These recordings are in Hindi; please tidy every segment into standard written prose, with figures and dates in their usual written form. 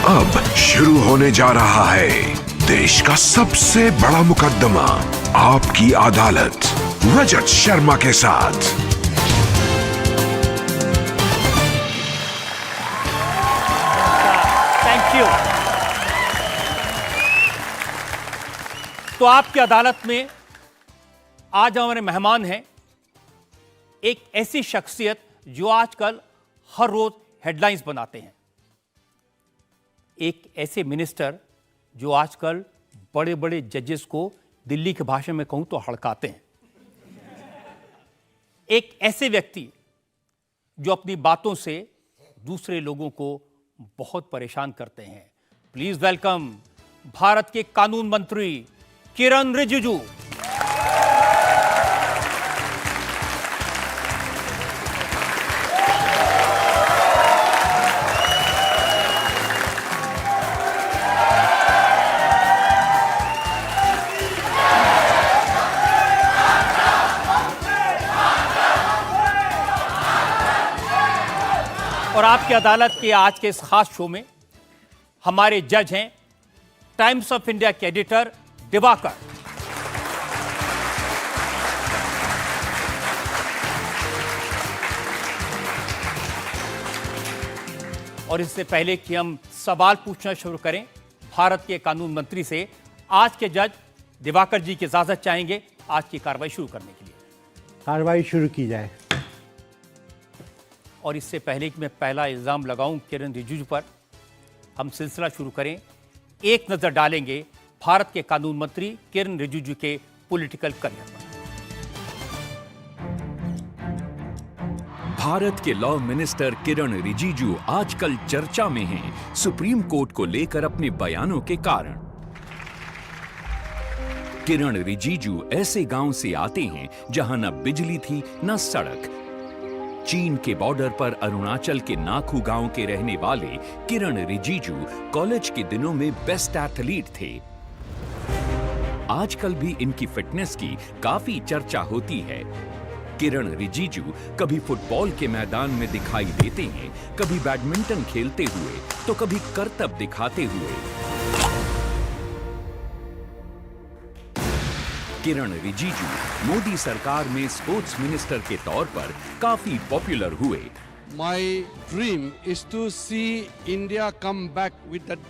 अब शुरू होने जा रहा है देश का सबसे बड़ा मुकदमा, आपकी अदालत, रजत शर्मा के साथ। Thank you. तो आपकी अदालत में आज हमारे मेहमान हैं एक ऐसी शख्सियत जो आजकल हर रोज हेडलाइंस बनाते हैं, एक ऐसे मिनिस्टर जो आजकल बड़े बड़े जजेस को दिल्ली की भाषा में कहूं तो हड़काते हैं, एक ऐसे व्यक्ति जो अपनी बातों से दूसरे लोगों को बहुत परेशान करते हैं। प्लीज वेलकम भारत के कानून मंत्री किरण रिजिजू। और आपकी अदालत के आज के इस खास शो में हमारे जज हैं टाइम्स ऑफ इंडिया के एडिटर दिवाकर, और इससे पहले कि हम सवाल पूछना शुरू करें भारत के कानून मंत्री से, आज के जज दिवाकर जी की इजाजत चाहेंगे आज की कार्रवाई शुरू करने के लिए। कार्रवाई शुरू की जाए। और इससे पहले कि मैं पहला इल्जाम लगाऊं किरण रिजिजू पर, हम सिलसिला शुरू करें। एक नजर डालेंगे भारत के कानून मंत्री किरण रिजिजू के पॉलिटिकल करियर पर। भारत के लॉ मिनिस्टर किरण रिजिजू आजकल चर्चा में हैं सुप्रीम कोर्ट को लेकर अपने बयानों के कारण। किरण रिजिजू ऐसे गांव से आते हैं जहां न बिजली थी न सड़क। चीन के बॉर्डर पर अरुणाचल के नाखू गांव के रहने वाले किरण रिजिजू कॉलेज के दिनों में बेस्ट एथलीट थे। आजकल भी इनकी फिटनेस की काफी चर्चा होती है। किरण रिजिजू कभी फुटबॉल के मैदान में दिखाई देते हैं, कभी बैडमिंटन खेलते हुए, तो कभी करतब दिखाते हुए। किरण रिजिजू मोदी सरकार में स्पोर्ट्स मिनिस्टर के तौर पर काफी पॉपुलर हुए। My dream is to see India come back with that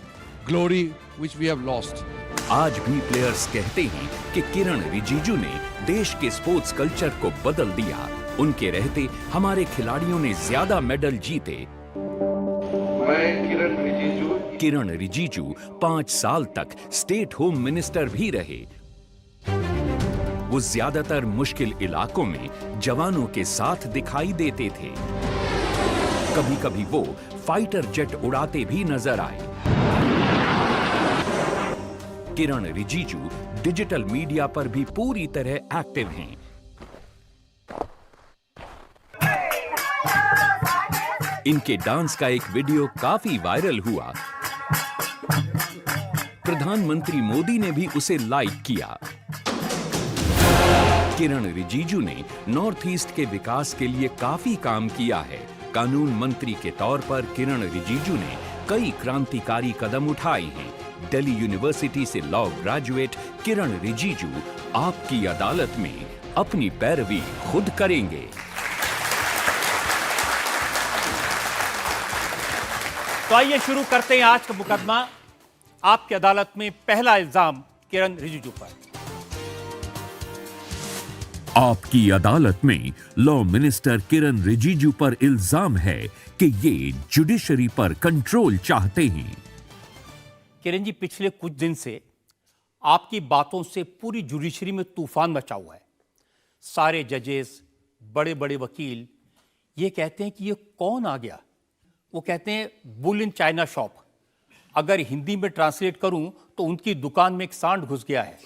glory which we have lost. आज भी प्लेयर्स कहते हैं कि किरण रिजिजू ने देश के स्पोर्ट्स कल्चर को बदल दिया। उनके रहते हमारे खिलाड़ियों ने ज्यादा मेडल जीते। किरण रिजिजू 5 साल तक स्टेट होम मिनिस्टर भी रहे। वो ज्यादातर मुश्किल इलाकों में जवानों के साथ दिखाई देते थे। कभी कभी वो फाइटर जेट उड़ाते भी नजर आए। किरण रिजिजू डिजिटल मीडिया पर भी पूरी तरह एक्टिव हैं। इनके डांस का एक वीडियो काफी वायरल हुआ। प्रधानमंत्री मोदी ने भी उसे लाइक किया। किरण रिजिजू ने नॉर्थ ईस्ट के विकास के लिए काफी काम किया है। कानून मंत्री के तौर पर किरण रिजिजू ने कई क्रांतिकारी कदम उठाए हैं। दिल्ली यूनिवर्सिटी से लॉ ग्रेजुएट किरण रिजिजू आपकी अदालत में अपनी पैरवी खुद करेंगे। तो आइए शुरू करते हैं आज का मुकदमा। आपकी अदालत में पहला इल्जाम किरण रिजिजू पर। आपकी अदालत में लॉ मिनिस्टर किरण रिजिजू पर इल्जाम है कि ये जुडिशरी पर कंट्रोल चाहते हैं। किरण जी, पिछले कुछ दिन से आपकी बातों से पूरी जुडिशरी में तूफान मचा हुआ है। सारे जजेस, बड़े बड़े वकील ये कहते हैं कि ये कौन आ गया। वो कहते हैं बुल इन चाइना शॉप। अगर हिंदी में ट्रांसलेट करूं तो उनकी दुकान में एक सांड घुस गया है।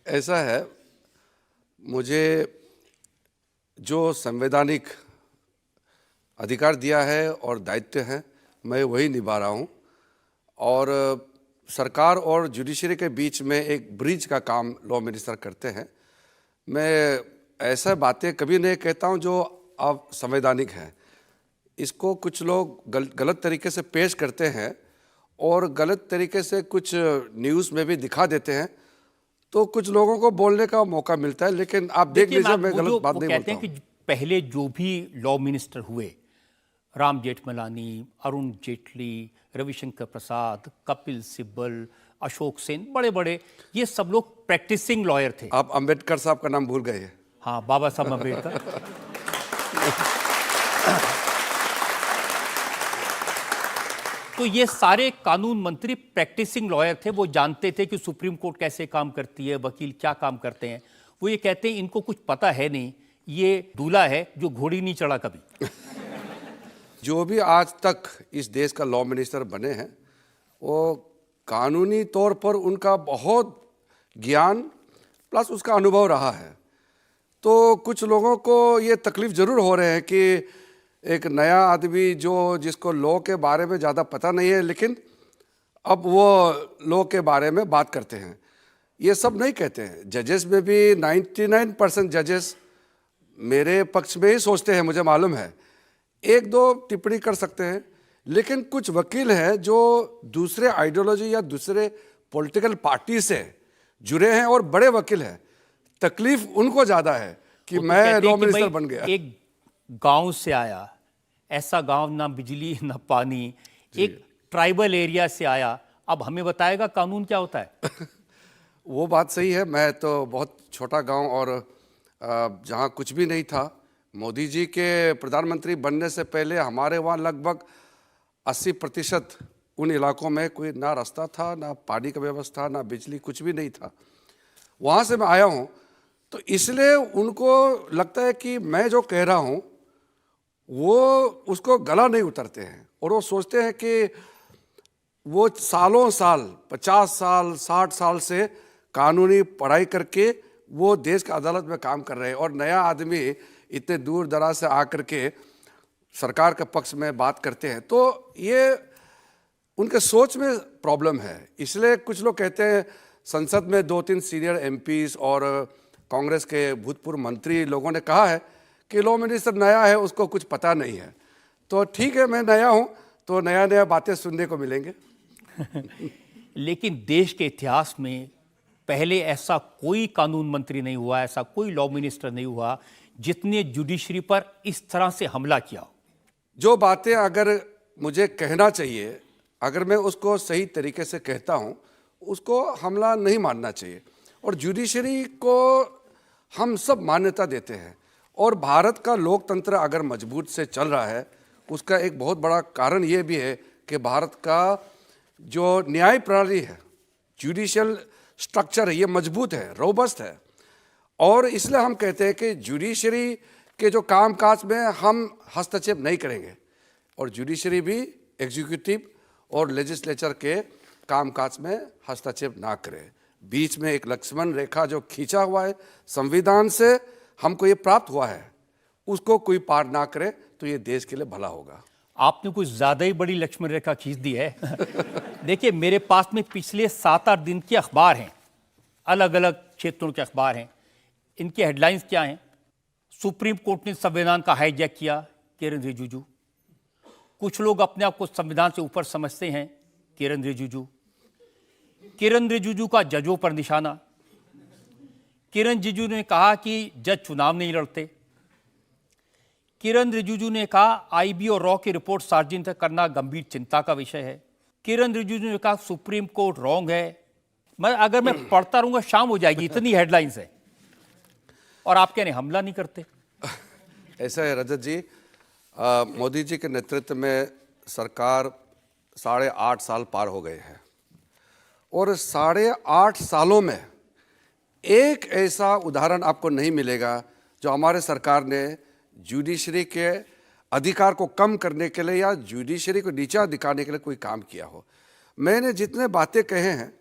ऐसा है, मुझे जो संवैधानिक अधिकार दिया है और दायित्व हैं मैं वही निभा रहा हूँ। और सरकार और जुडिशरी के बीच में एक ब्रिज का काम लॉ मिनिस्टर करते हैं। मैं ऐसा बातें कभी नहीं कहता हूँ जो अब संवैधानिक है। इसको कुछ लोग गलत तरीके से पेश करते हैं और गलत तरीके से कुछ न्यूज़ में भी दिखा देते हैं, तो कुछ लोगों को बोलने का मौका मिलता है। लेकिन आप देख देखिए, लीजिए, वो मैं जो गलत बात वो नहीं कहते बोलता हैं हूँ। कि पहले जो भी लॉ मिनिस्टर हुए, राम जेठमलानी, अरुण जेटली, रविशंकर प्रसाद, कपिल सिब्बल, अशोक सेन, बड़े बड़े, ये सब लोग प्रैक्टिसिंग लॉयर थे। आप अंबेडकर साहब का नाम भूल गए हैं। हाँ, बाबा साहब अम्बेडकर। तो ये सारे कानून मंत्री प्रैक्टिसिंग लॉयर थे, वो जानते थे कि सुप्रीम कोर्ट कैसे काम करती है, वकील क्या काम करते हैं। वो ये कहते हैं इनको कुछ पता है नहीं, ये दूल्हा है जो घोड़ी नहीं चढ़ा कभी। जो भी आज तक इस देश का लॉ मिनिस्टर बने हैं, वो कानूनी तौर पर उनका बहुत ज्ञान प्लस उसका अनुभव रहा है। तो कुछ लोगों को ये तकलीफ ज़रूर हो रहे हैं कि एक नया आदमी जिसको लॉ के बारे में ज़्यादा पता नहीं है, लेकिन अब वो लॉ के बारे में बात करते हैं। ये सब नहीं कहते हैं। जजेस में भी 99% जजेस मेरे पक्ष में ही सोचते हैं, मुझे मालूम है। एक दो टिप्पणी कर सकते हैं, लेकिन कुछ वकील हैं जो दूसरे आइडियोलॉजी या दूसरे पॉलिटिकल पार्टी से जुड़े हैं और बड़े वकील हैं। तकलीफ उनको ज़्यादा है कि वो तो मैं कहते हैं लॉ कि मिनिस्टर भाई बन गया। एक गांव से आया, ऐसा गांव ना बिजली ना पानी, एक ट्राइबल एरिया से आया, अब हमें बताएगा कानून क्या होता है। वो बात सही है। मैं तो बहुत छोटा गांव और जहाँ कुछ भी नहीं था, मोदी जी के प्रधानमंत्री बनने से पहले हमारे वहाँ लगभग 80% उन इलाकों में कोई ना रास्ता था, ना पानी का व्यवस्था, ना बिजली, कुछ भी नहीं था। वहाँ से मैं आया हूँ, तो इसलिए उनको लगता है कि मैं जो कह रहा हूँ वो उसको गला नहीं उतरते हैं, और वो सोचते हैं कि वो सालों साल 50 साल 60 साल से कानूनी पढ़ाई करके वो देश की अदालत में काम कर रहे हैं, और नया आदमी इतने दूर दराज से आकर के सरकार के पक्ष में बात करते हैं। तो ये उनके सोच में प्रॉब्लम है। इसलिए कुछ लोग कहते हैं, संसद में 2-3 सीनियर एमपीज और कांग्रेस के भूतपूर्व मंत्री लोगों ने कहा है कि लॉ मिनिस्टर नया है, उसको कुछ पता नहीं है। तो ठीक है, मैं नया हूँ, तो नया नया बातें सुनने को मिलेंगे। लेकिन देश के इतिहास में पहले ऐसा कोई कानून मंत्री नहीं हुआ, ऐसा कोई लॉ मिनिस्टर नहीं हुआ जितने जुडिशरी पर इस तरह से हमला किया। जो बातें अगर मुझे कहना चाहिए, अगर मैं उसको सही तरीके से कहता हूँ, उसको हमला नहीं मानना चाहिए। और जुडिशरी को हम सब मान्यता देते हैं, और भारत का लोकतंत्र अगर मजबूत से चल रहा है, उसका एक बहुत बड़ा कारण ये भी है कि भारत का जो न्याय प्रणाली है, जुडिशियल स्ट्रक्चर है, ये मजबूत है, रोबस्ट है। और इसलिए हम कहते हैं कि जुडिशरी के जो कामकाज में हम हस्तक्षेप नहीं करेंगे, और जुडिशरी भी एग्जीक्यूटिव और लेजिस्लेचर के कामकाज में हस्तक्षेप ना करे। बीच में एक लक्ष्मण रेखा जो खींचा हुआ है संविधान से, हमको ये प्राप्त हुआ है, उसको कोई पार ना करे तो ये देश के लिए भला होगा। आपने कुछ ज्यादा ही बड़ी लक्ष्मण रेखा खींच दी है। देखिए, मेरे पास में पिछले 7-8 दिन के अखबार हैं, अलग अलग क्षेत्रों के अखबार हैं। इनके हेडलाइंस क्या हैं? सुप्रीम कोर्ट ने संविधान का हाईजैक किया, किरण रिजिजू। कुछ लोग अपने आप को संविधान से ऊपर समझते हैं, किरण रिजिजू। किरण रिजिजू का जजों पर निशाना। किरण रिजिजू ने कहा कि जज चुनाव नहीं लड़ते। किरण रिजिजू ने कहा आईबी और रॉ की रिपोर्ट सार्वजनिक करना गंभीर चिंता का विषय है। किरण रिजिजू ने कहा सुप्रीम कोर्ट रॉन्ग है। अगर मैं पढ़ता रहूंगा शाम हो जाएगी, इतनी हेडलाइंस है, और आप कहने हमला नहीं करते। ऐसा है रजत जी, मोदी जी के नेतृत्व में सरकार 8.5 साल पार हो गए हैं, और 8.5 सालों में एक ऐसा उदाहरण आपको नहीं मिलेगा जो हमारे सरकार ने जुडिशरी के अधिकार को कम करने के लिए या जुडिशरी को नीचा दिखाने के लिए कोई काम किया हो। मैंने जितने बातें कहे हैं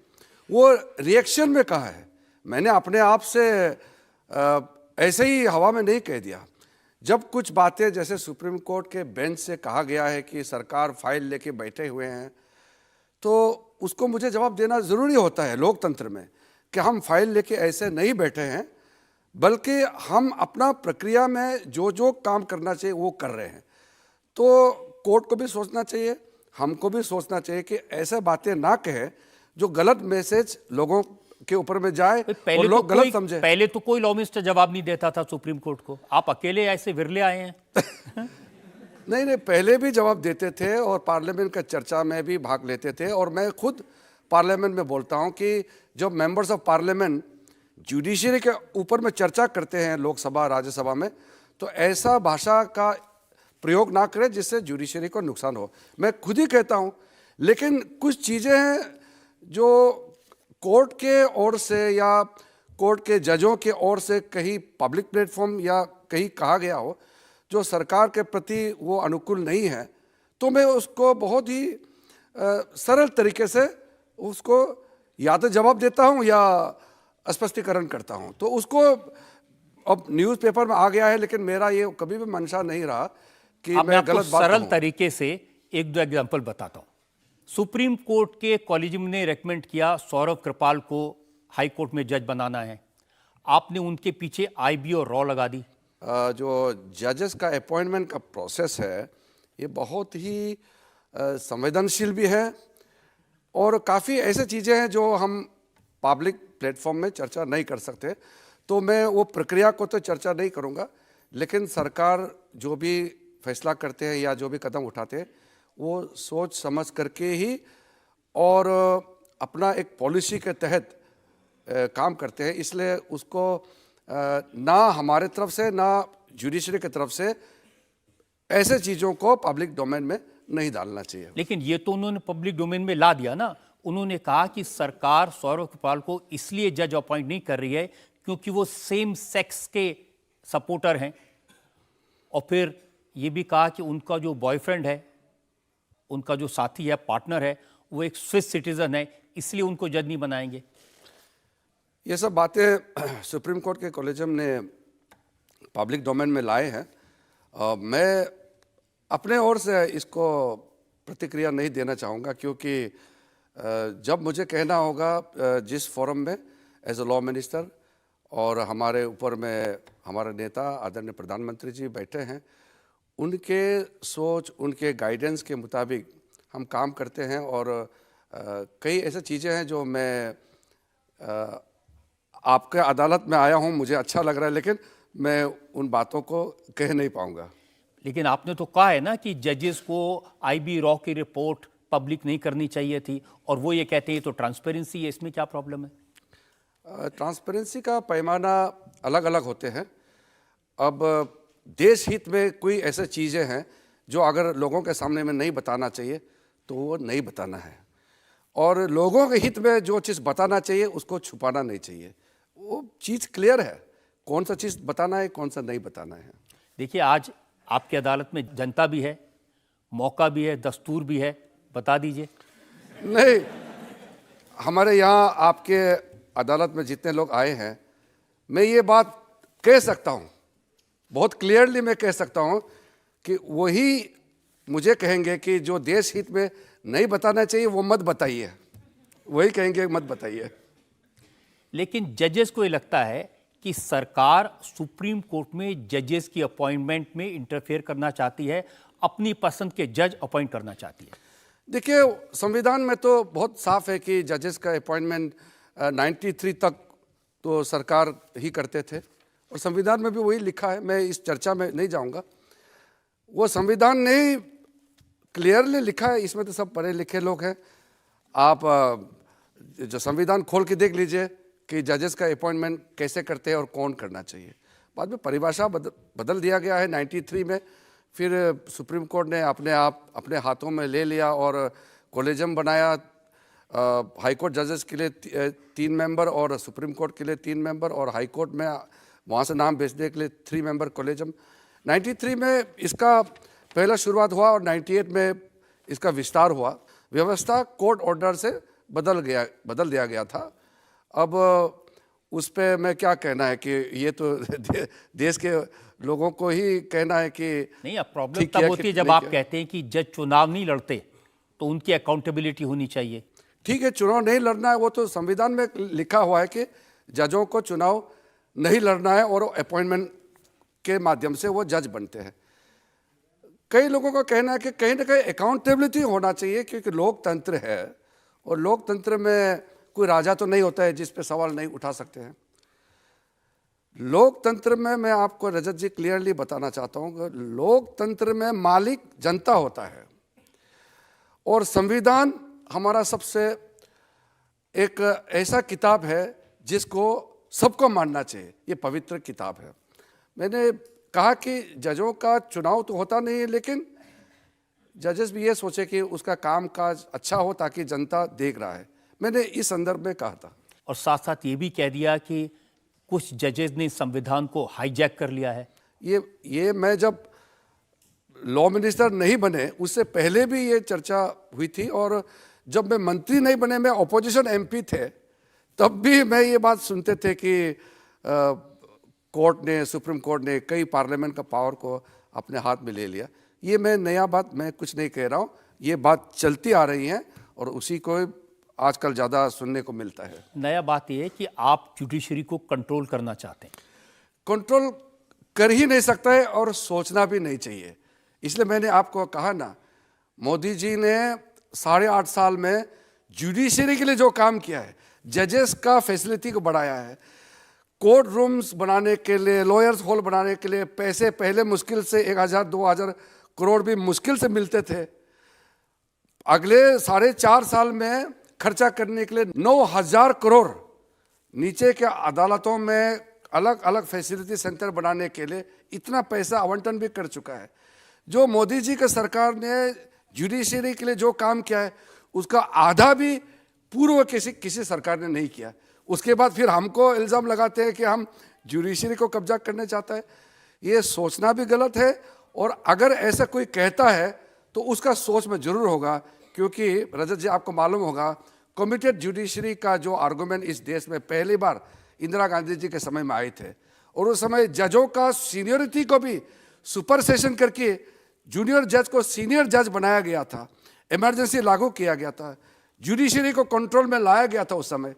वो रिएक्शन में कहा है, मैंने अपने आप से ऐसे ही हवा में नहीं कह दिया। जब कुछ बातें जैसे सुप्रीम कोर्ट के बेंच से कहा गया है कि सरकार फाइल लेके बैठे हुए हैं, तो उसको मुझे जवाब देना ज़रूरी होता है लोकतंत्र में, कि हम फाइल लेके ऐसे नहीं बैठे हैं, बल्कि हम अपना प्रक्रिया में जो जो काम करना चाहिए वो कर रहे हैं। तो कोर्ट को भी सोचना चाहिए, हमको भी सोचना चाहिए कि ऐसे बातें ना कहे जो गलत मैसेज लोगों के ऊपर में जाए और लोग गलत समझे। पहले तो कोई लॉ मिनिस्टर जवाब नहीं देता था सुप्रीम कोर्ट को, आप अकेले ऐसे विरले आए हैं। नहीं, पहले भी जवाब देते थे और पार्लियामेंट का चर्चा में भी भाग लेते थे। और मैं खुद पार्लियामेंट में बोलता हूं कि जब मेंबर्स ऑफ पार्लियामेंट जुडिशरी के ऊपर में चर्चा करते हैं लोकसभा राज्यसभा में, तो ऐसा भाषा का प्रयोग ना करें जिससे जुडिशरी को नुकसान हो। मैं खुद ही कहता हूं, लेकिन कुछ चीज़ें हैं जो कोर्ट के ओर से या कोर्ट के जजों के ओर से कहीं पब्लिक प्लेटफॉर्म या कहीं कहा गया हो जो सरकार के प्रति वो अनुकूल नहीं है, तो मैं उसको बहुत ही सरल तरीके से उसको या तो जवाब देता हूं या स्पष्टीकरण करता हूं। तो उसको अब न्यूज़पेपर में आ गया है, लेकिन मेरा ये कभी भी मंशा नहीं रहा कि अब मैं मैं आपको गलत बात सरल कहूं। तरीके से एक दो एग्जांपल बताता हूं। सुप्रीम कोर्ट के कॉलेजियम ने रेकमेंड किया सौरभ कृपाल को हाई कोर्ट में जज बनाना है, आपने उनके पीछे आईबी और रॉ लगा दी। जो जजेस का अपॉइंटमेंट का प्रोसेस है ये बहुत ही संवेदनशील भी है और काफ़ी ऐसे चीज़ें हैं जो हम पब्लिक प्लेटफॉर्म में चर्चा नहीं कर सकते। तो मैं वो प्रक्रिया को तो चर्चा नहीं करूँगा, लेकिन सरकार जो भी फैसला करते हैं या जो भी कदम उठाते हैं वो सोच समझ करके ही और अपना एक पॉलिसी के तहत काम करते हैं। इसलिए उसको ना हमारे तरफ से ना जुडिशरी की तरफ से ऐसे चीज़ों को पब्लिक डोमेन में नहीं डालना चाहिए। लेकिन ये तो उन्होंने पब्लिक डोमेन में ला दिया ना। उन्होंने कहा कि सरकार सौरभ कृपाल को इसलिए जज अपॉइंट नहीं कर रही है क्योंकि वो सेम सेक्स के सपोर्टर हैं, और फिर ये भी कहा कि उनका जो बॉयफ्रेंड है, उनका जो साथी है, पार्टनर है, वो एक स्विस सिटीजन है, इसलिए उनको जज नहीं बनाएंगे। ये सब बातें सुप्रीम कोर्ट के कॉलेजियम ने पब्लिक डोमेन में लाए हैं। मैं अपने ओर से इसको प्रतिक्रिया नहीं देना चाहूँगा, क्योंकि जब मुझे कहना होगा जिस फोरम में एज अ लॉ मिनिस्टर और हमारे ऊपर में हमारे नेता आदरणीय प्रधानमंत्री जी बैठे हैं, उनके सोच उनके गाइडेंस के मुताबिक हम काम करते हैं। और कई ऐसी चीज़ें हैं जो मैं आपके अदालत में आया हूं, मुझे अच्छा लग रहा है, लेकिन मैं उन बातों को कह नहीं पाऊंगा। लेकिन आपने तो कहा है ना कि जजेस को आईबी रॉ की रिपोर्ट पब्लिक नहीं करनी चाहिए थी, और वो ये कहते हैं तो ट्रांसपेरेंसी है, इसमें क्या प्रॉब्लम है? ट्रांसपेरेंसी का पैमाना अलग अलग होते हैं। अब देश हित में कोई ऐसे चीज़ें हैं जो अगर लोगों के सामने में नहीं बताना चाहिए तो वो नहीं बताना है, और लोगों के हित में जो चीज़ बताना चाहिए उसको छुपाना नहीं चाहिए। वो चीज़ क्लियर है, कौन सा चीज़ बताना है कौन सा नहीं बताना है। देखिए, आज आपकी अदालत में जनता भी है, मौका भी है, दस्तूर भी है, बता दीजिए। नहीं, हमारे यहाँ आपके अदालत में जितने लोग आए हैं, मैं ये बात कह सकता हूँ, बहुत क्लियरली मैं कह सकता हूँ कि वही मुझे कहेंगे कि जो देश हित में नहीं बताना चाहिए वो मत बताइए, वही कहेंगे मत बताइए। लेकिन जजेस को ये लगता है कि सरकार सुप्रीम कोर्ट में जजेस की अपॉइंटमेंट में इंटरफेयर करना चाहती है, अपनी पसंद के जज अपॉइंट करना चाहती है। देखिए, संविधान में तो बहुत साफ है कि जजेस का अपॉइंटमेंट 93 तक तो सरकार ही करते थे, और संविधान में भी वही लिखा है। मैं इस चर्चा में नहीं जाऊंगा, वो संविधान ने ही क्लियरली लिखा है, इसमें तो सब पढ़े लिखे लोग हैं। आप जो संविधान खोल के देख लीजिए कि जजेस का अपॉइंटमेंट कैसे करते हैं और कौन करना चाहिए। बाद में परिभाषा बदल दिया गया है 93 में, फिर सुप्रीम कोर्ट ने अपने हाथों में ले लिया और कॉलेजियम बनाया। हाई कोर्ट जजेस के लिए 3 मेंबर और सुप्रीम कोर्ट के लिए 3 मेंबर, और हाई कोर्ट में वहाँ से नाम भेजने के लिए 3 मेंबर कॉलेजियम। 93 में इसका पहला शुरुआत हुआ और 98 में इसका विस्तार हुआ। व्यवस्था कोर्ट ऑर्डर से बदल दिया गया था। अब उस पर मैं क्या कहना है कि ये तो देश के लोगों को ही कहना है कि नहीं, अब प्रॉब्लम तब होती है जब आप कहते हैं कि जज चुनाव नहीं लड़ते, तो उनकी अकाउंटेबिलिटी होनी चाहिए। ठीक है, चुनाव नहीं लड़ना है, वो तो संविधान में लिखा हुआ है कि जजों को चुनाव नहीं लड़ना है और अपॉइंटमेंट के माध्यम से वो जज बनते हैं। कई लोगों का कहना है कि कहीं ना कहीं अकाउंटेबिलिटी होना चाहिए, क्योंकि लोकतंत्र है और लोकतंत्र में कोई राजा तो नहीं होता है जिस पे सवाल नहीं उठा सकते हैं। लोकतंत्र में मैं आपको रजत जी क्लियरली बताना चाहता हूं कि लोकतंत्र में मालिक जनता होता है और संविधान हमारा सबसे एक ऐसा किताब है जिसको सबको मानना चाहिए। ये पवित्र किताब है। मैंने कहा कि जजों का चुनाव तो होता नहीं है, लेकिन जजेस भी ये सोचे कि उसका काम काज अच्छा हो ताकि जनता देख रहा है। मैंने इस संदर्भ में कहा था। और साथ साथ ये भी कह दिया कि कुछ जजेस ने संविधान को हाईजैक कर लिया है। ये मैं जब लॉ मिनिस्टर नहीं बने उससे पहले भी ये चर्चा हुई थी, और जब मैं मंत्री नहीं बने, मैं ऑपोजिशन एमपी थे, तब भी मैं ये बात सुनते थे कि कोर्ट ने, सुप्रीम कोर्ट ने कई पार्लियामेंट का पावर को अपने हाथ में ले लिया। ये नया बात मैं कुछ नहीं कह रहा हूँ, ये बात चलती आ रही है और उसी को आजकल ज़्यादा सुनने को मिलता है। नया बात यह है कि आप जुडिशरी को कंट्रोल करना चाहते हैं। कंट्रोल कर ही नहीं सकता है और सोचना भी नहीं चाहिए। इसलिए मैंने आपको कहा ना, मोदी जी ने 8.5 साल में जुडिशरी के लिए जो काम किया है, जजेस का फैसिलिटी को बढ़ाया है, कोर्ट रूम्स बनाने के लिए, लॉयर्स हॉल बनाने के लिए पैसे पहले मुश्किल से 1000-2000 करोड़ भी मुश्किल से मिलते थे, अगले 4.5 साल में खर्चा करने के लिए 9000 करोड़ नीचे के अदालतों में अलग अलग फैसिलिटी सेंटर बनाने के लिए इतना पैसा आवंटन भी कर चुका है। जो मोदी जी की सरकार ने जुडिशरी के लिए जो काम किया है उसका आधा भी पूर्व किसी सरकार ने नहीं किया। उसके बाद फिर हमको इल्ज़ाम लगाते हैं कि हम जुडिशरी को कब्जा करने चाहता है। ये सोचना भी गलत है, और अगर ऐसा कोई कहता है तो उसका सोच में जरूर होगा, क्योंकि रजत जी आपको मालूम होगा कमिटेड जुडिशरी का जो आर्गूमेंट इस देश में पहली बार इंदिरा गांधी जी के समय में आए थे, और उस समय जजों का सीनियरिटी को भी सुपर सेशन करके जूनियर जज को सीनियर जज बनाया गया था, इमरजेंसी लागू किया गया था, जुडिशरी को कंट्रोल में लाया गया था उस समय।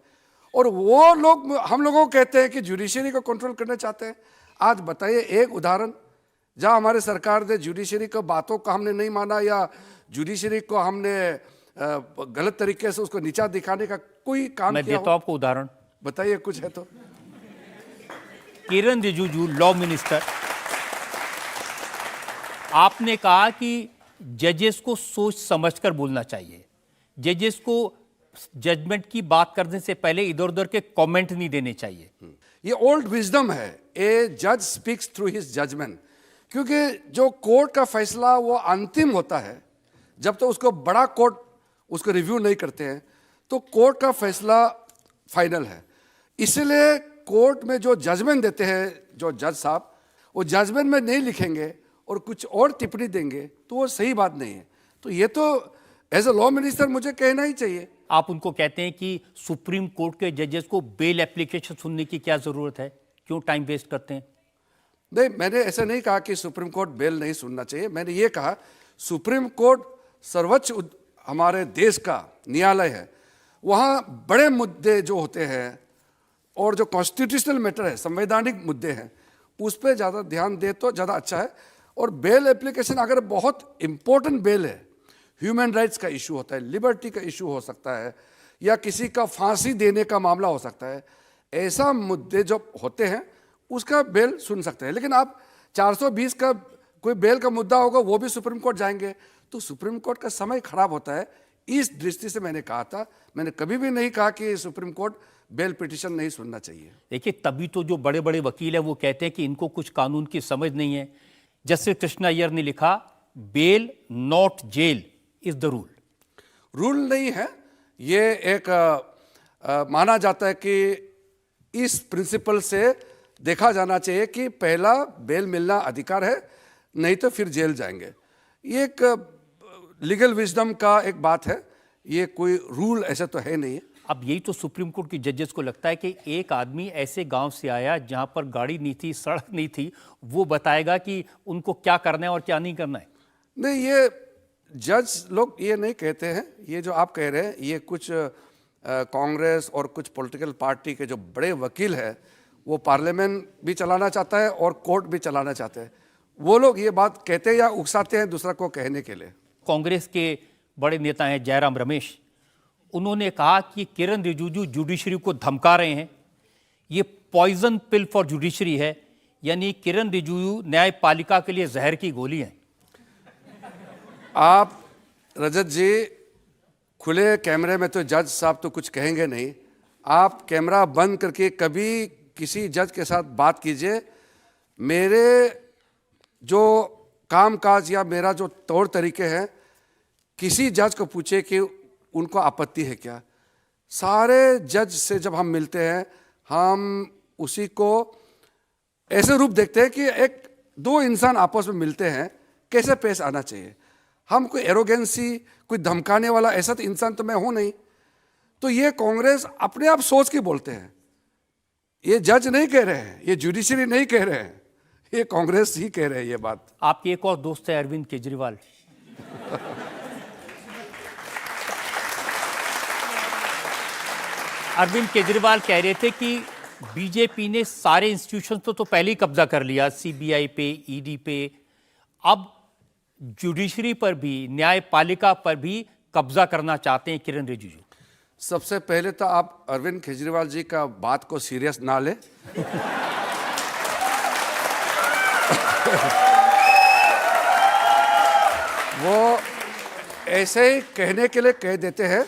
और वो लोग हम लोगों को कहते हैं कि जुडिशरी को कंट्रोल करना चाहते हैं। आज बताइए एक उदाहरण जहां हमारे सरकार ने जुडिशरी को बातों को हमने नहीं माना, या जुडिशरी को हमने गलत तरीके से उसको नीचा दिखाने का कोई काम मैं किया देता हूं आपको उदाहरण। बताइए कुछ है तो। किरण रिजिजू लॉ मिनिस्टर, आपने कहा कि जजेस को सोच समझकर बोलना चाहिए, जजेस को जजमेंट की बात करने से पहले इधर उधर के कमेंट नहीं देने चाहिए। ये ओल्ड विजडम है, ए जज स्पीक्स थ्रू हिज जजमेंट, क्योंकि जो कोर्ट का फैसला वो अंतिम होता है, जब तो उसको बड़ा कोर्ट उसको रिव्यू नहीं करते हैं तो कोर्ट का फैसला फाइनल है। इसलिए कोर्ट में जो जजमेंट देते हैं जो जज साहब, वो जजमेंट में नहीं लिखेंगे और कुछ और टिप्पणी देंगे तो वो सही बात नहीं है। तो ये तो एज ए लॉ मिनिस्टर मुझे कहना ही चाहिए। आप उनको कहते हैं कि सुप्रीम कोर्ट के जजेस को बेल एप्लीकेशन सुनने की क्या जरूरत है, क्यों टाइम वेस्ट करते हैं? नहीं, मैंने ऐसा नहीं कहा कि सुप्रीम कोर्ट बेल नहीं सुनना चाहिए। मैंने ये कहा सुप्रीम कोर्ट सर्वोच्च हमारे देश का न्यायालय है, वहाँ बड़े मुद्दे जो होते हैं और जो कॉन्स्टिट्यूशनल मैटर है, संवैधानिक मुद्दे हैं, उस पर ज़्यादा ध्यान दे तो ज़्यादा अच्छा है। और बेल एप्लीकेशन अगर बहुत इंपॉर्टेंट बेल है, ह्यूमन राइट्स का इशू होता है, लिबर्टी का इशू हो सकता है, या किसी का फांसी देने का मामला हो सकता है, ऐसा मुद्दे जो होते हैं उसका बेल सुन सकते हैं। लेकिन आप 420 का कोई बेल का मुद्दा होगा वो भी सुप्रीम कोर्ट जाएंगे तो सुप्रीम कोर्ट का समय खराब होता है। इस दृष्टि से मैंने कहा था, मैंने कभी भी नहीं कहा कि सुप्रीम कोर्ट बेल पिटीशन नहीं सुनना चाहिए। देखिए, तभी तो जो बड़े बड़े वकील हैं वो कहते हैं कि इनको कुछ कानून की समझ नहीं है। जस्टिस कृष्णा अय्यर ने लिखा, bail not jail is the rule. Rule नहीं है, ये एक माना जाता है कि इस प्रिंसिपल से देखा जाना चाहिए कि पहला बेल मिलना अधिकार है, नहीं तो फिर जेल जाएंगे। ये एक लीगल विजडम का एक बात है, ये कोई रूल ऐसा तो है नहीं है। अब यही तो सुप्रीम कोर्ट की जजेस को लगता है कि एक आदमी ऐसे गांव से आया जहां पर गाड़ी नहीं थी, सड़क नहीं थी, वो बताएगा कि उनको क्या करना है और क्या नहीं करना है। नहीं, ये जज लोग ये नहीं कहते हैं। ये जो आप कह रहे हैं, ये कुछ कांग्रेस और कुछ पॉलिटिकल पार्टी के जो बड़े वकील हैं, वो पार्लियामेंट भी चलाना चाहता है और कोर्ट भी चलाना चाहते हैं। वो लोग ये बात कहते हैं या उकसाते हैं दूसरा को कहने के लिए। कांग्रेस के बड़े नेता हैं जयराम रमेश, उन्होंने कहा कि किरण रिजिजू जुडिशरी को धमका रहे हैं, ये पॉइजन पिल फॉर जुडिशरी है, यानी किरण रिजिजू न्यायपालिका के लिए जहर की गोली है। आप रजत जी खुले कैमरे में तो जज साहब तो कुछ कहेंगे नहीं, आप कैमरा बंद करके कभी किसी जज के साथ बात कीजिए। मेरे जो कामकाज या मेरा जो तौर तरीके हैं, किसी जज को पूछे कि उनको आपत्ति है क्या। सारे जज से जब हम मिलते हैं, हम उसी को ऐसे रूप देखते हैं कि एक दो इंसान आपस में मिलते हैं, कैसे पेश आना चाहिए। हम कोई एरोगेंसी, कोई धमकाने वाला ऐसा तो इंसान तो मैं हूं नहीं। तो ये कांग्रेस अपने आप सोच के बोलते हैं, ये जज नहीं कह रहे हैं, ये जुडिशरी नहीं कह रहे हैं, ये कांग्रेस ही कह रहे हैं ये बात। आपके एक और दोस्त है अरविंद केजरीवाल, अरविंद केजरीवाल कह रहे थे कि बीजेपी ने सारे इंस्टीट्यूशन तो पहले ही कब्जा कर लिया, सीबीआई पे, ईडी पे, अब जुडिशरी पर भी, न्यायपालिका पर भी कब्जा करना चाहते हैं किरण रिजिजू। सबसे पहले तो आप अरविंद केजरीवाल जी का बात को सीरियस ना ले। वो ऐसे ही कहने के लिए कह देते हैं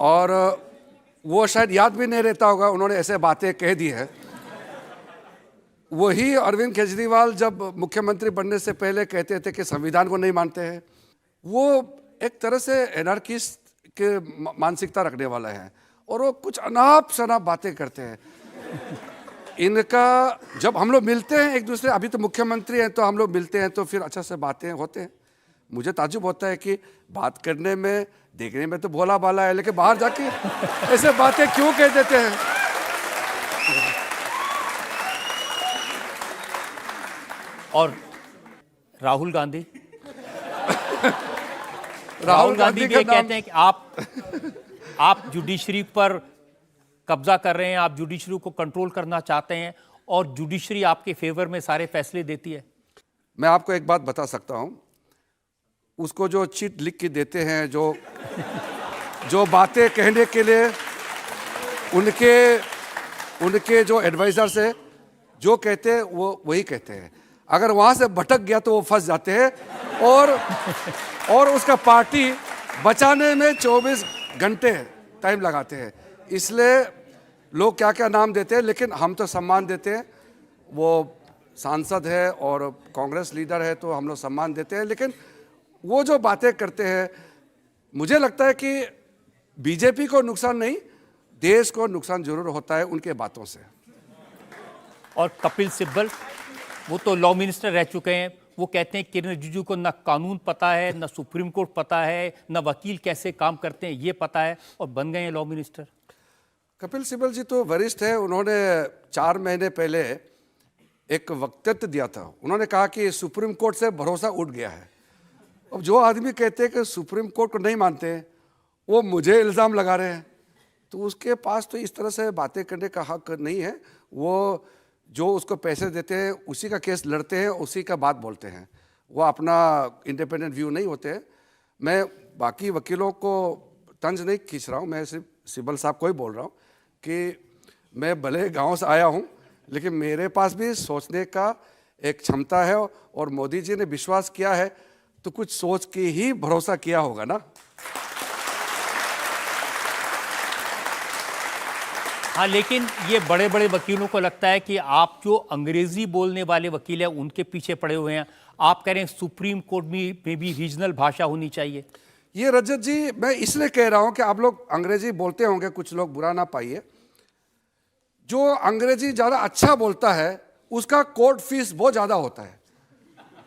और वो शायद याद भी नहीं रहता होगा उन्होंने ऐसे बातें कह दी है। वही अरविंद केजरीवाल जब मुख्यमंत्री बनने से पहले कहते थे कि संविधान को नहीं मानते हैं। वो एक तरह से एनार्किस्ट के मानसिकता रखने वाला है और वो कुछ अनाप शनाप बातें करते हैं। इनका जब हम लोग मिलते हैं एक दूसरे, अभी तो मुख्यमंत्री हैं तो हम लोग मिलते हैं तो फिर अच्छा से बातें होते हैं। मुझे ताज्जुब होता है कि बात करने में, देखने में तो भोला भाला है, लेकिन बाहर जाके ऐसे बातें क्यों कह देते हैं। और राहुल गांधी राहुल गांधी भी ये कहते हैं कि आप जुडिशरी पर कब्जा कर रहे हैं, आप जुडिशरी को कंट्रोल करना चाहते हैं और जुडिशरी आपके फेवर में सारे फैसले देती है। मैं आपको एक बात बता सकता हूं, उसको जो चिट लिख के देते हैं, जो बातें कहने के लिए उनके जो एडवाइजर्स है जो कहते हैं वो वही कहते हैं। अगर वहां से भटक गया तो वो फंस जाते हैं और उसका पार्टी बचाने में 24 घंटे टाइम लगाते हैं। इसलिए लोग क्या क्या नाम देते हैं, लेकिन हम तो सम्मान देते हैं। वो सांसद है और कांग्रेस लीडर है तो हम लोग सम्मान देते हैं। लेकिन वो जो बातें करते हैं, मुझे लगता है कि बीजेपी को नुकसान नहीं, देश को नुकसान जरूर होता है उनके बातों से। और कपिल सिब्बल, वो तो लॉ मिनिस्टर रह चुके हैं, वो कहते हैं किरण रिजिजू को न कानून पता है, न सुप्रीम कोर्ट पता है, न वकील कैसे काम करते हैं ये पता है, और बन गए हैं लॉ मिनिस्टर। कपिल सिब्बल जी तो वरिष्ठ है। उन्होंने 4 महीने पहले एक वक्तव्य दिया था। उन्होंने कहा कि सुप्रीम कोर्ट से भरोसा उठ गया है। अब जो आदमी कहते हैं कि सुप्रीम कोर्ट को नहीं मानते हैं, वो मुझे इल्ज़ाम लगा रहे हैं, तो उसके पास तो इस तरह से बातें करने का हक नहीं है। वो जो उसको पैसे देते हैं उसी का केस लड़ते हैं, उसी का बात बोलते हैं। वो अपना इंडिपेंडेंट व्यू नहीं होते हैं। मैं बाकी वकीलों को तंज नहीं खींच रहा हूँ, मैं सिर्फ सिब्बल साहब को ही बोल रहा हूँ कि मैं भले गांव से आया हूँ, लेकिन मेरे पास भी सोचने का एक क्षमता है और मोदी जी ने विश्वास किया है तो कुछ सोच के ही भरोसा किया होगा ना। हाँ, लेकिन ये बड़े बड़े वकीलों को लगता है कि आप जो अंग्रेजी बोलने वाले वकील हैं उनके पीछे पड़े हुए हैं। आप कह रहे हैं सुप्रीम कोर्ट में भी रीजनल भाषा होनी चाहिए। ये रजत जी, मैं इसलिए कह रहा हूं कि आप लोग अंग्रेजी बोलते होंगे, कुछ लोग बुरा ना पाइए। जो अंग्रेजी ज़्यादा अच्छा बोलता है उसका कोर्ट फीस बहुत ज़्यादा होता है,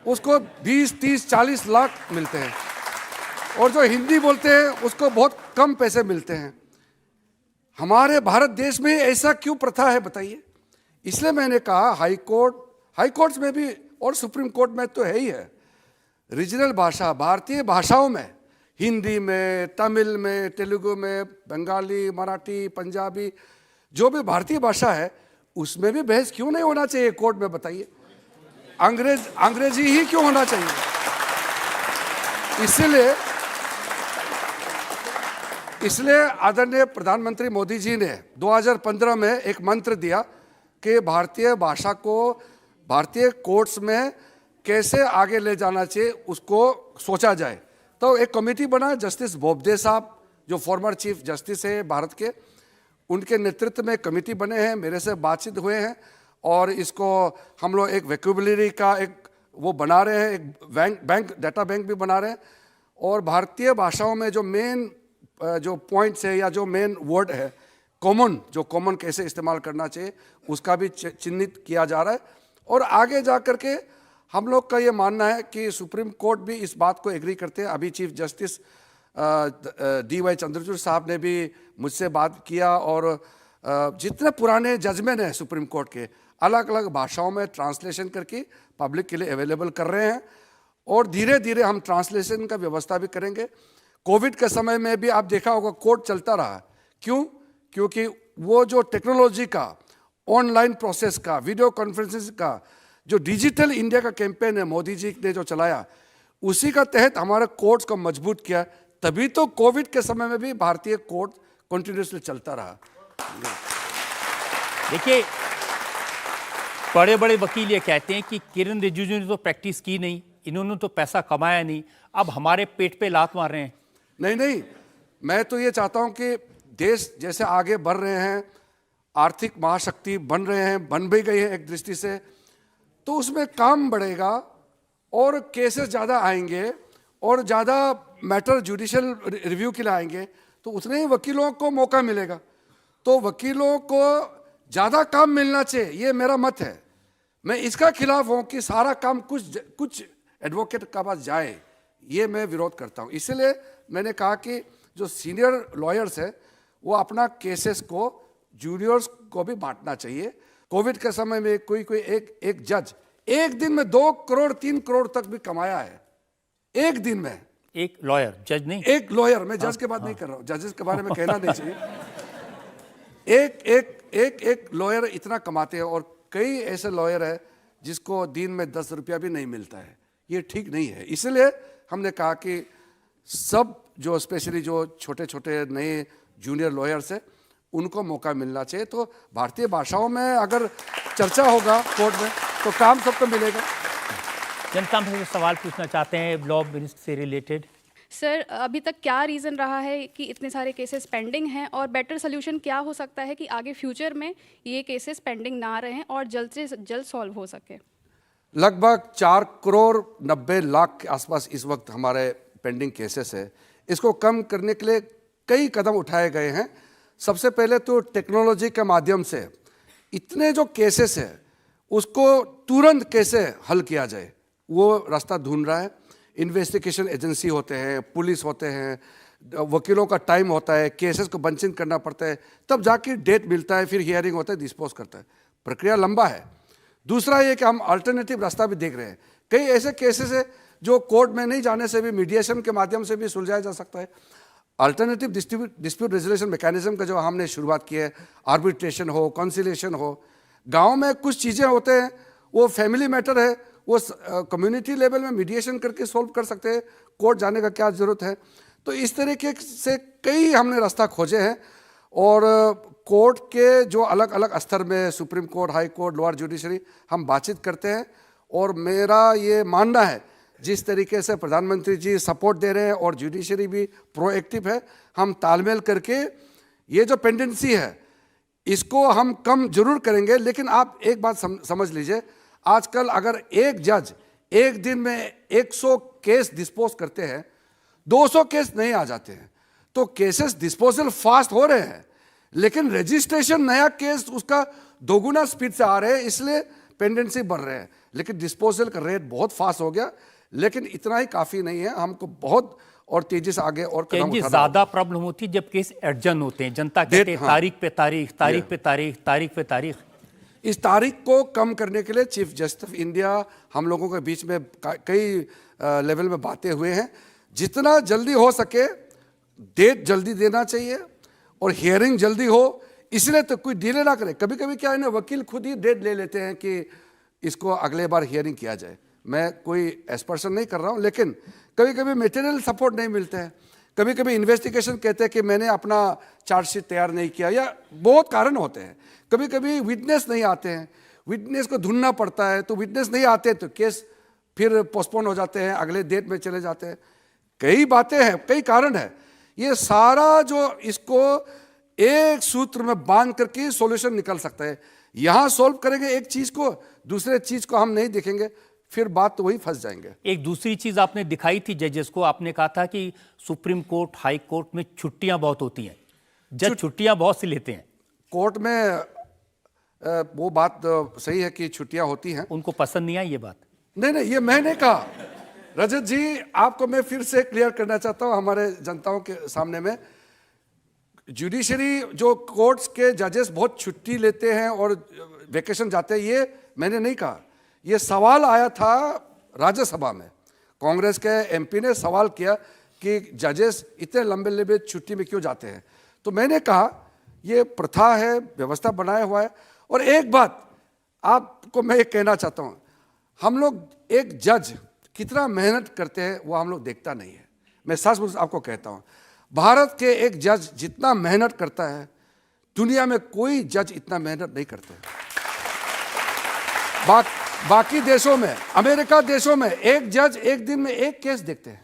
उसको 20, 30, 40 लाख मिलते हैं, और जो हिंदी बोलते हैं उसको बहुत कम पैसे मिलते हैं। हमारे भारत देश में ऐसा क्यों प्रथा है बताइए। इसलिए मैंने कहा हाई कोर्ट्स में भी और सुप्रीम कोर्ट में तो है ही है रीजनल भाषा, भारतीय भाषाओं में, हिंदी में, तमिल में, तेलुगु में, बंगाली, मराठी, पंजाबी, जो भी भारतीय भाषा है उसमें भी बहस क्यों नहीं होना चाहिए कोर्ट में बताइए। अंग्रेजी ही क्यों होना चाहिए? इसलिए आदरणीय प्रधानमंत्री मोदी जी ने 2015 में एक मंत्र दिया कि भारतीय भाषा को भारतीय कोर्ट्स में कैसे आगे ले जाना चाहिए, उसको सोचा जाए। तो एक कमेटी बना, जस्टिस बोबडे साहब जो फॉर्मर चीफ जस्टिस है भारत के, उनके नेतृत्व में कमेटी बने हैं, मेरे से बातचीत हुए हैं और इसको हम लोग एक वोकैबुलरी का एक वो बना रहे हैं, एक बैंक डाटा बैंक भी बना रहे हैं और भारतीय भाषाओं में जो मेन जो पॉइंट्स है या जो मेन वर्ड है जो कॉमन कैसे इस्तेमाल करना चाहिए उसका भी चिन्हित किया जा रहा है। और आगे जा कर के हम लोग का ये मानना है कि सुप्रीम कोर्ट भी इस बात को एग्री करते हैं। अभी चीफ जस्टिस DY चंद्रचूड़ साहब ने भी मुझसे बात किया और जितने पुराने जजमेंट हैं सुप्रीम कोर्ट के अलग अलग भाषाओं में ट्रांसलेशन करके पब्लिक के लिए अवेलेबल कर रहे हैं और धीरे धीरे हम ट्रांसलेशन का व्यवस्था भी करेंगे। कोविड के समय में भी आप देखा होगा कोर्ट चलता रहा, क्यों? क्योंकि वो जो टेक्नोलॉजी का, ऑनलाइन प्रोसेस का, वीडियो कॉन्फ्रेंसिंग का, जो डिजिटल इंडिया का कैंपेन है मोदी जी ने जो चलाया, उसी का तहत हमारे कोर्ट्स को मजबूत किया, तभी तो कोविड के समय में भी भारतीय कोर्ट कंटिन्यूसली चलता रहा। देखिए, बड़े बड़े वकील ये कहते हैं कि किरण रिजिजू ने तो प्रैक्टिस की नहीं, इन्होंने तो पैसा कमाया नहीं, अब हमारे पेट पे लात मार रहे हैं। नहीं, मैं तो ये चाहता हूं कि देश जैसे आगे बढ़ रहे हैं, आर्थिक महाशक्ति बन रहे हैं, बन भी गई है एक दृष्टि से, तो उसमें काम बढ़ेगा और केसेस ज़्यादा आएंगे और ज़्यादा मैटर जुडिशियल रिव्यू के लिए आएंगे, तो उतने ही वकीलों को मौका मिलेगा। तो वकीलों को ज़्यादा काम मिलना चाहिए, ये मेरा मत है। मैं इसका खिलाफ हूँ कि सारा काम कुछ एडवोकेट का पास जाए, ये मैं विरोध करता हूँ। इसलिए मैंने कहा कि जो सीनियर लॉयर्स है वो अपना केसेस को जूनियर्स को भी बांटना चाहिए। कोविड के समय में कोई एक जज एक दिन में 2 करोड़ 3 करोड़ तक भी कमाया है, एक दिन में। एक लॉयर, जज नहीं, एक लॉयर, मैं जज के बात नहीं कर रहा हूँ, जजेस के बारे में कहना नहीं चाहिए। एक लॉयर इतना कमाते हैं और कई ऐसे लॉयर है जिसको दिन में 10 रुपया भी नहीं मिलता है, ये ठीक नहीं है। इसलिए हमने कहा कि सब जो स्पेशली जो छोटे छोटे नए जूनियर लॉयर्स है उनको मौका मिलना चाहिए। तो भारतीय भाषाओं में अगर चर्चा होगा कोर्ट में तो काम सबको मिलेगा। जनता में सवाल पूछना चाहते हैं लॉ मिनिस्टर से रिलेटेड। सर, अभी तक क्या रीज़न रहा है कि इतने सारे केसेस पेंडिंग हैं और बेटर सोल्यूशन क्या हो सकता है कि आगे फ्यूचर में ये केसेस पेंडिंग ना रहें और जल्द से जल्द सॉल्व हो सके? लगभग 4 करोड़ 90 लाख के आसपास इस वक्त हमारे पेंडिंग केसेस है। इसको कम करने के लिए कई कदम उठाए गए हैं। सबसे पहले तो टेक्नोलॉजी के माध्यम से इतने जो केसेस है उसको तुरंत कैसे हल किया जाए वो रास्ता ढूंढ रहा है। इन्वेस्टिगेशन एजेंसी होते हैं, पुलिस होते हैं, वकीलों का टाइम होता है, केसेस को बंचिंग करना पड़ता है, तब जाके डेट मिलता है, फिर हियरिंग होता है, डिस्पोज करता है, प्रक्रिया लंबा है। दूसरा ये कि हम अल्टरनेटिव रास्ता भी देख रहे हैं। कई ऐसे केसेस है जो कोर्ट में नहीं जाने से भी मीडिएशन के माध्यम से भी सुलझाया जा सकता है। अल्टरनेटिव डिस्प्यूट रेजोल्यूशन मैकेनिज्म का जो हमने शुरुआत की है, आर्बिट्रेशन हो, कॉन्सिलेशन हो। गाँव में कुछ चीज़ें होते हैं वो फैमिली मैटर है, वो कम्युनिटी लेवल में मीडिएशन करके सॉल्व कर सकते हैं, कोर्ट जाने का क्या ज़रूरत है। तो इस तरीके से कई हमने रास्ता खोजे हैं और कोर्ट के जो अलग अलग स्तर में supreme court, high court, lower judiciary हम बातचीत करते हैं। और मेरा ये मानना है जिस तरीके से प्रधानमंत्री जी सपोर्ट दे रहे हैं और जुडिशरी भी प्रोएक्टिव है, हम तालमेल करके ये जो पेंडेंसी है इसको हम कम जरूर करेंगे। लेकिन आप एक बात समझ लीजिए, आजकल अगर एक जज एक दिन में 100 केस डिस्पोज करते हैं, 200 केस नहीं आ जाते हैं, तो केसेस डिस्पोजल फास्ट हो रहे हैं, लेकिन रजिस्ट्रेशन नया केस उसका दोगुना स्पीड से आ रहे हैं, इसलिए पेंडेंसी बढ़ रहे हैं। लेकिन डिस्पोजल का रेट बहुत फास्ट हो गया, लेकिन इतना ही काफ़ी नहीं है, हमको बहुत और तेजी से आगे और कदम उठाना। ज़्यादा प्रॉब्लम होती है जब केस अर्जेंट होते हैं, जनता कहते हैं तारीख पे तारीख, तारीख पे तारीख, तारीख पे तारीख। इस तारीख को कम करने के लिए चीफ जस्टिस ऑफ इंडिया हम लोगों के बीच में कई लेवल में बातें हुए हैं। जितना जल्दी हो सके डेट जल्दी देना चाहिए और हियरिंग जल्दी हो, इसलिए तो कोई डिले ना करे। कभी कभी क्या है ना, वकील खुद ही डेट ले लेते हैं कि इसको अगले बार हियरिंग किया जाए। मैं कोई एस्पर्शन नहीं कर रहा हूँ, लेकिन कभी कभी मटेरियल सपोर्ट नहीं मिलते हैं, कभी कभी इन्वेस्टिगेशन कहते हैं कि मैंने अपना चार्जशीट तैयार नहीं किया, या बहुत कारण होते हैं। कभी कभी विटनेस नहीं आते हैं, विटनेस को ढूंढना पड़ता है, तो विटनेस नहीं आते तो केस फिर पोस्टपोन हो जाते हैं, अगले डेट में चले जाते हैं। कई बातें हैं, कई कारण है। ये सारा जो इसको एक सूत्र में बांध करके सॉल्यूशन निकल सकता है। यहां सॉल्व करेंगे एक चीज को, दूसरे चीज को हम नहीं देखेंगे, फिर बात तो वही फंस जाएंगे। एक दूसरी चीज आपने दिखाई थी जजेस को, आपने कहा था कि सुप्रीम कोर्ट, हाई कोर्ट में छुट्टियां बहुत होती हैं, जज छुट्टियां बहुत सी लेते हैं। कोर्ट में वो बात सही है कि छुट्टियां होती हैं। उनको पसंद नहीं आई ये बात? नहीं नहीं, ये मैंने कहा। रजत जी, आपको मैं फिर से क्लियर करना चाहता हूं हमारे जनताओं के सामने में, जुडिशरी जो कोर्ट्स के जजेस बहुत छुट्टी लेते हैं और वेकेशन जाते हैं, ये मैंने नहीं कहा। ये सवाल आया था राज्यसभा में, कांग्रेस के एमपी ने सवाल किया कि जजेस इतने लंबे लंबे छुट्टी में क्यों जाते हैं। तो मैंने कहा ये प्रथा है, व्यवस्था बनाया हुआ है। और एक बात आपको मैं ये कहना चाहता हूँ, हम लोग एक जज कितना मेहनत करते हैं वो हम लोग देखता नहीं है। मैं सच आपको कहता हूँ, भारत के एक जज जितना मेहनत करता है, दुनिया में कोई जज इतना मेहनत नहीं करते। बाकी देशों में, अमेरिका देशों में एक जज एक दिन में एक केस देखते हैं,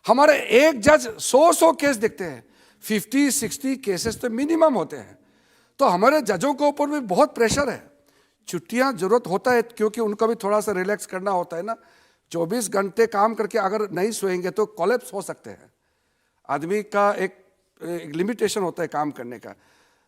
हमारे एक जज 100 केस देखते हैं। 50-60 केसेस तो मिनिमम होते हैं। तो हमारे जजों के ऊपर भी बहुत प्रेशर है। छुट्टियां जरूरत होता है क्योंकि उनको भी थोड़ा सा रिलैक्स करना होता है ना। 24 घंटे काम करके अगर नहीं सोएंगे तो कोलैप्स हो सकते हैं। आदमी का एक लिमिटेशन होता है काम करने का।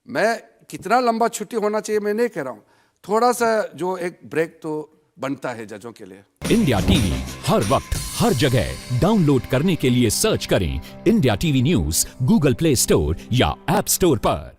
मैं कितना लंबा छुट्टी होना चाहिए मैं नहीं कह रहा हूँ, थोड़ा सा जो एक ब्रेक तो बनता है जजों के लिए। इंडिया टीवी हर वक्त हर जगह डाउनलोड करने के लिए सर्च करें India TV news Google play store या ऐप स्टोर पर।